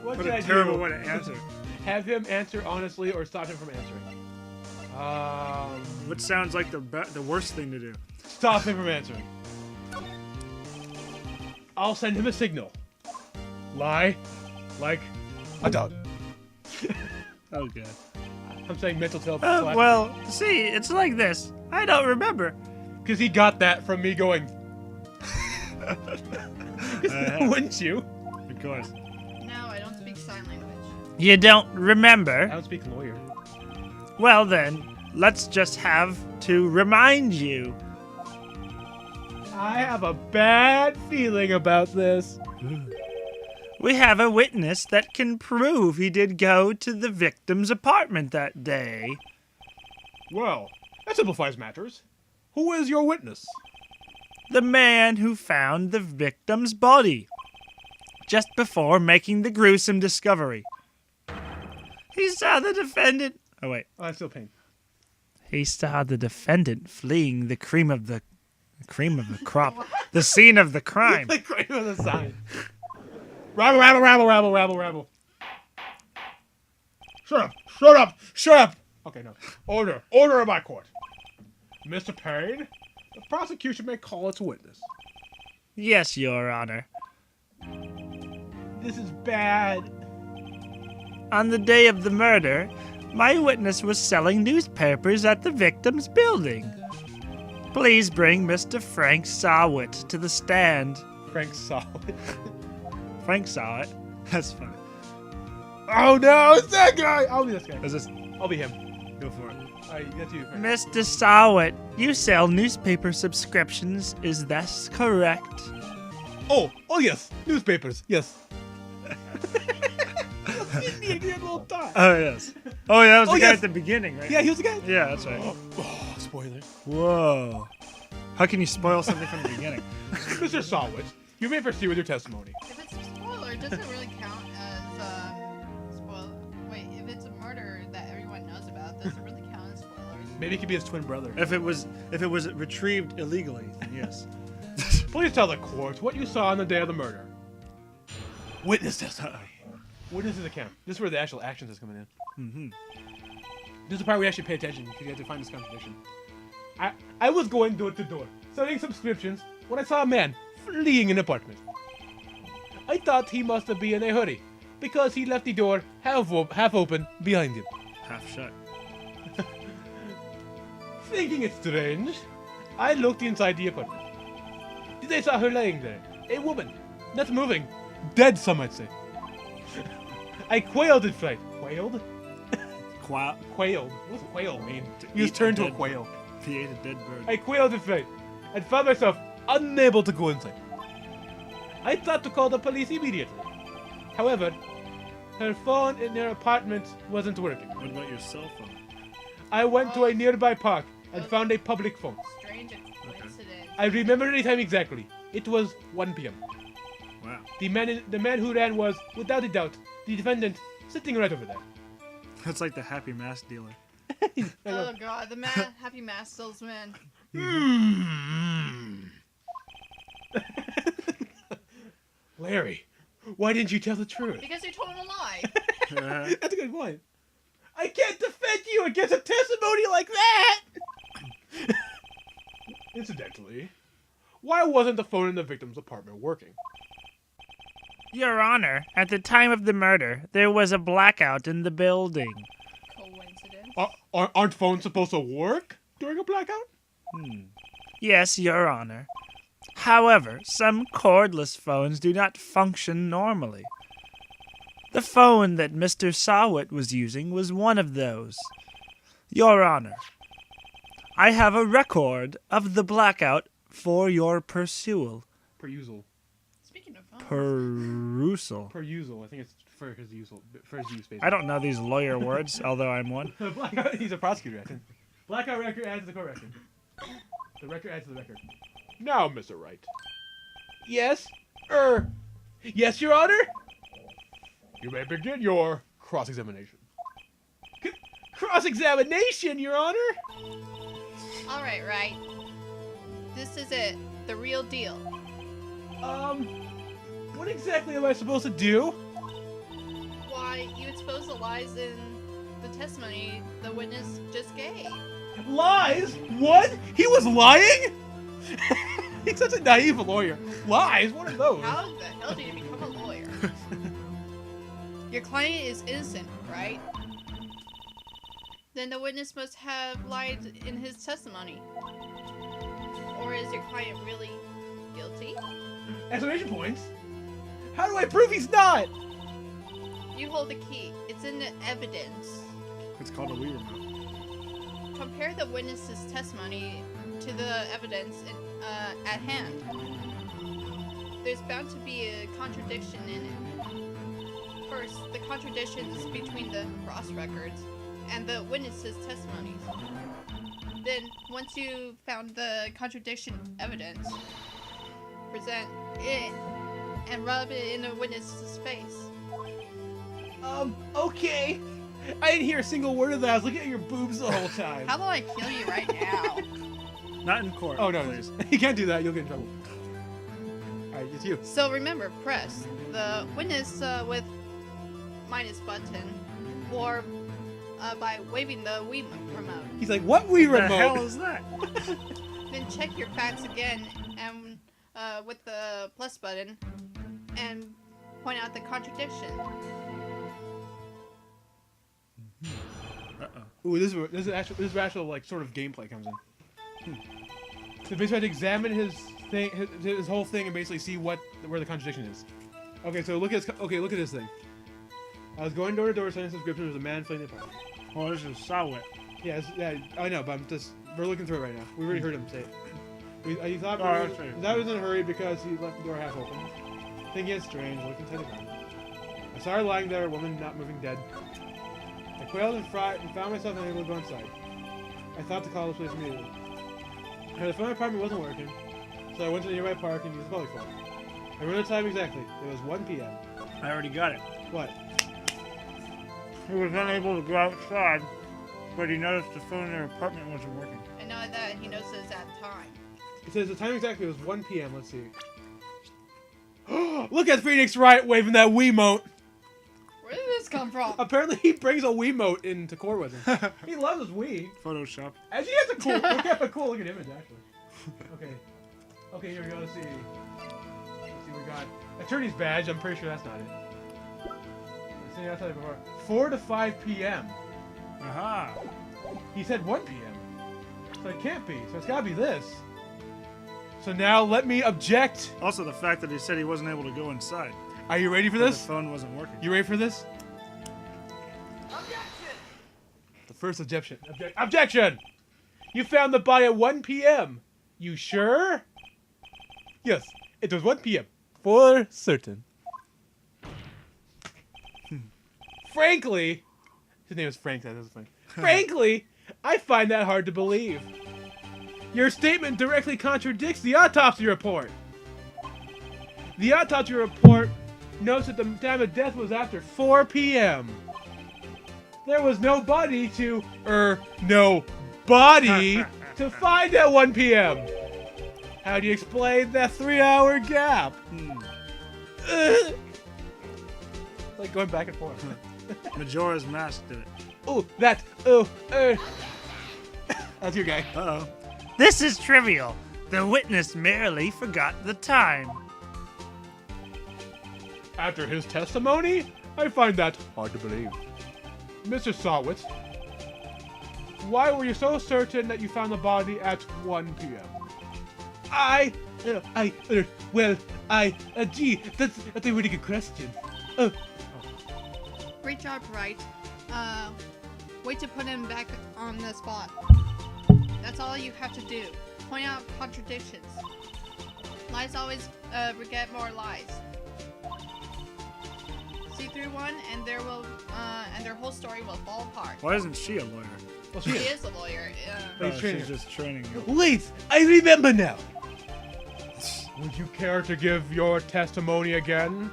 What What should a I terrible do? way to answer. Have him answer honestly or stop him from answering? Which sounds like the worst thing to do. Stop him from answering. I'll send him a signal. Lie. Like a dog. Oh, God. I'm saying mental telepathy. Well, see, it's like this. I don't remember. Because he got that from me going. Wouldn't you? Of course. No, I don't speak sign language. You don't I remember? don't speak lawyer. Well, then, let's just have to remind you. I have a bad feeling about this. We have a witness that can prove he did go to the victim's apartment that day. Well, that simplifies matters. Who is your witness? The man who found the victim's body just before making the gruesome discovery. He saw the defendant. Oh, wait. Oh, that's still pain. He saw the defendant fleeing the cream of the crop, the scene of the crime. The cream of the sign. Rabble, rabble, rabble, rabble, rabble, rabble. Shut up! Shut up! Shut up! Okay, no. Order. Order of my court. Mr. Payne, the prosecution may call its witness. Yes, Your Honor. This is bad. On the day of the murder, my witness was selling newspapers at the victim's building. Please bring Mr. Frank Sahwit to the stand. Frank Solid. Frank saw it. That's funny. Oh no, it's that guy! I'll be this guy. Is this? I'll be him. Go for it. Alright, that's you, Frank. Mr. Sahwit, you sell newspaper subscriptions, is that correct? Oh yes. Newspapers, yes. He had a little dot. Oh, yes. Oh, yeah, that was Oh, the guy yes. at the beginning, right? Yeah, he was the guy. Yeah, that's right. Oh, spoilers. Whoa. How can you spoil something from the beginning? Mr. Sahwit, you may proceed with your testimony. If it's a spoiler, it doesn't really count as spoiler. Wait, if it's a murder that everyone knows about, does it really count as spoilers? Maybe he could be his twin brother. If it was retrieved illegally, then yes. Please tell the court what you saw on the day of the murder. Witness testimony. Witness's account. This is where the actual actions is coming in. Mm-hmm. This is the part we actually pay attention because you have to find this contradiction. I was going door to door, selling subscriptions, when I saw a man fleeing an apartment. I thought he must have been in a hurry because he left the door half open behind him. Half shut. Thinking it strange, I looked inside the apartment. I saw her laying there, a woman, not moving, dead some might say. I quailed in fright. Quailed? Quailed. What does quail mean? You just turned to a quail. He ate a dead bird. I quailed in fright and found myself unable to go inside. I thought to call the police immediately. However, her phone in her apartment wasn't working. What about your cell phone? I went to a nearby park and found a public phone. Strange coincidence. I remember the time exactly. It was 1 p.m. Wow. The man who ran was, without a doubt, the defendant sitting right over there. That's like the Happy Mass dealer. Oh god, the Happy Mass salesman. Larry, why didn't you tell the truth? Because you told him a lie. That's a good point. I can't defend you against a testimony like that! Incidentally, why wasn't the phone in the victim's apartment working? Your Honor, at the time of the murder, there was a blackout in the building. Coincidence. Aren't phones supposed to work during a blackout? Yes, Your Honor. However, some cordless phones do not function normally. The phone that Mr. Sahwit was using was one of those. Your Honor, I have a record of the blackout for your perusal. Perusal. Speaking of phones. Perusal. Perusal. I think it's for his use. Basically. I don't know these lawyer words, although I'm one. Blackout. He's a prosecutor, I think. Blackout record adds to the court record. The record adds to the record. Now, Mr. Wright. Yes? Yes, Your Honor? You may begin your cross-examination. Cross-examination, Your Honor? Alright, right. This is it. The real deal. What exactly am I supposed to do? expose the lies in the testimony the witness just gave. Lies? What? He was lying? He's such a naive lawyer. Lies? What are those? How the hell do you become a lawyer? Your client is innocent, right? Then the witness must have lied in his testimony. Or is your client really guilty? Exclamation points. How do I prove he's not? You hold the key. It's in the evidence. It's called a Wii remote. Compare the witness's testimony to the evidence at hand. There's bound to be a contradiction in it. First, the contradictions between the cross records and the witness's testimonies. Then, once you've found the contradiction evidence, present it and rub it in the witness's face. Okay. I didn't hear a single word of that. I was looking at your boobs the whole time. How about I kill you right now? Not in court. Oh, no, please. you can't do that. You'll get in trouble. Alright, it's you. So remember, press the witness with minus button, or by waving the Wii remote. He's like, what Wii What remote? the hell is that? Then check your facts again and with the plus button and point out the contradiction. Uh-oh. Ooh, this is actual like sort of gameplay comes in. So basically, I have to examine his whole thing, and basically see where the contradiction is. Okay, so look at this thing. I was going door to door, signing subscription. There was a man fleeing the apartment. Oh, this is Sahwit. Yeah, I know, but we're looking through it right now. We already heard him say it. He thought Oh, that was in a hurry because he left the door half open. Thinking it's strange, looking inside the car. I saw her lying there, a woman not moving, dead. I quailed and found myself unable to go inside. I thought to call the police immediately. The phone in my apartment wasn't working, so I went to the nearby park and used the public phone. I remember the time exactly. It was 1 p.m. I already got it. What? He was unable to go outside, but he noticed the phone in their apartment wasn't working. I know that he knows it's at time. It says the time exactly was 1 p.m. Let's see. Look at Phoenix Wright waving that Wiimote. Where did this come from? Apparently he brings a Wiimote into court with him. He loves his Wii. Photoshop. Actually, he has a cool, look at a cool looking image, actually. Okay. Okay, here we go. Let's see. Let's see what we got. Attorney's badge. I'm pretty sure that's not it. Let's see outside before. 4 to 5 p.m. Aha. He said 1 p.m. So it can't be. So it's got to be this. So now let me object. Also, the fact that he said he wasn't able to go inside. Are you ready for because this? The phone wasn't working. You ready for this? Objection! The first objection. Objection! You found the body at 1 p.m. You sure? Yes, it was 1 p.m. For certain. Frankly, his name is Frank. That is funny. Frankly, I find that hard to believe. Your statement directly contradicts the autopsy report. The autopsy report notes that the time of death was after 4 p.m. There was no body to find at 1 p.m. How do you explain that 3-hour gap? Like going back and forth. Majora's Mask did it. That's your guy. Uh-oh. This is trivial. The witness merely forgot the time. After his testimony, I find that hard to believe. Mr. Sahwit, why were you so certain that you found the body at 1 p.m.? Gee, that's a really good question. Great job, Wright. Wait to put him back on the spot. That's all you have to do. Point out contradictions. Lies always beget more lies. See through one, and their whole story will fall apart. Why isn't she a lawyer? Well, She is a lawyer. He's training She's her. just training you. Wait, I remember now. Would you care to give your testimony again?